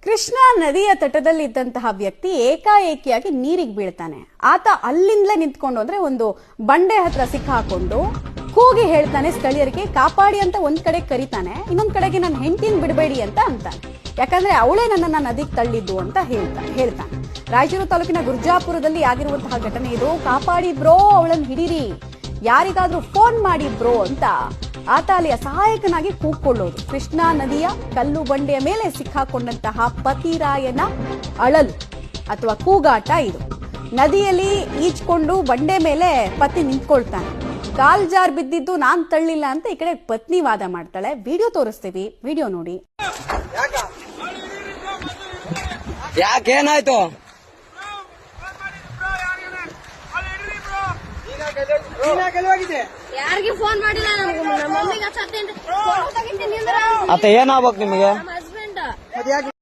ಕೃಷ್ಣಾ ನದಿಯ ತಟದಲ್ಲಿದ್ದಂತಹ ವ್ಯಕ್ತಿ ಏಕಾಏಕಿಯಾಗಿ ನೀರಿಗೆ ಬೀಳ್ತಾನೆ. ಆತ ಅಲ್ಲಿಂದಲೇ ನಿಂತ್ಕೊಂಡು ಅಂದ್ರೆ ಒಂದು ಬಂಡೆ ಹತ್ರ ಸಿಕ್ಕಾಕೊಂಡು ಕೂಗಿ ಹೇಳ್ತಾನೆ ಸ್ಥಳೀಯರಿಗೆ ಕಾಪಾಡಿ ಅಂತ ಒಂದ್ ಕಡೆ ಕರೀತಾನೆ, ಇನ್ನೊಂದ್ ಕಡೆಗೆ ನನ್ನ ಹೆಂಡತಿನ ಬಿಡಬೇಡಿ ಅಂತ ಅಂತಾನೆ. ಯಾಕಂದ್ರೆ ಅವಳೇ ನನ್ನನ್ನ ನದಿಗೆ ತಳ್ಳಿದ್ದು ಅಂತ ಹೇಳ್ತಾನೆ. ರಾಯಚೂರು ತಾಲೂಕಿನ ಗುರ್ಜಾಪುರದಲ್ಲಿ ಆಗಿರುವಂತಹ ಘಟನೆ ಇದು. ಕಾಪಾಡಿ ಬ್ರೋ, ಅವಳನ್ನು ಹಿಡೀರಿ, ಯಾರಿಗಾದ್ರೂ ಫೋನ್ ಮಾಡಿ ಬ್ರೋ ಅಂತ ಆತ ಅಲ್ಲಿಯ ಸಹಾಯಕನಾಗಿ ಕೂಗ್ಕೊಳ್ಳೋದು. ಕೃಷ್ಣಾ ನದಿಯ ಕಲ್ಲು ಬಂಡೆಯ ಮೇಲೆ ಸಿಕ್ಕಾಕೊಂಡಂತಹ ಪತಿರಾಯನ ಅಳಲು ಅಥವಾ ಕೂಗಾಟ ಇದು. ನದಿಯಲ್ಲಿ ಈಜ್ಕೊಂಡು ಬಂಡೆ ಮೇಲೆ ಪತಿ ನಿಂತ್ಕೊಳ್ತಾನೆ. ಕಾಲ್ ಜಾರ್ ಬಿದ್ದಿದ್ದು ನಾನ್ ತಳ್ಳಿಲ್ಲ ಅಂತ ಈ ಕಡೆ ಪತ್ನಿ ವಾದ ಮಾಡ್ತಾಳೆ. ವಿಡಿಯೋ ತೋರಿಸ್ತೀವಿ, ವಿಡಿಯೋ ನೋಡಿ. ಯಾಕೇನಾಯ್ತು? ಯಾರಿಗೆ ಫೋನ್ ಮಾಡಿಲ್ಲ, ನಮ್ಮ ಮಮ್ಮಿಗೆ ಅತ್ತ ಏನಾಗ್ಬೇಕು ನಿಮಗೆ? ಹಸ್ಬೆಂಡ್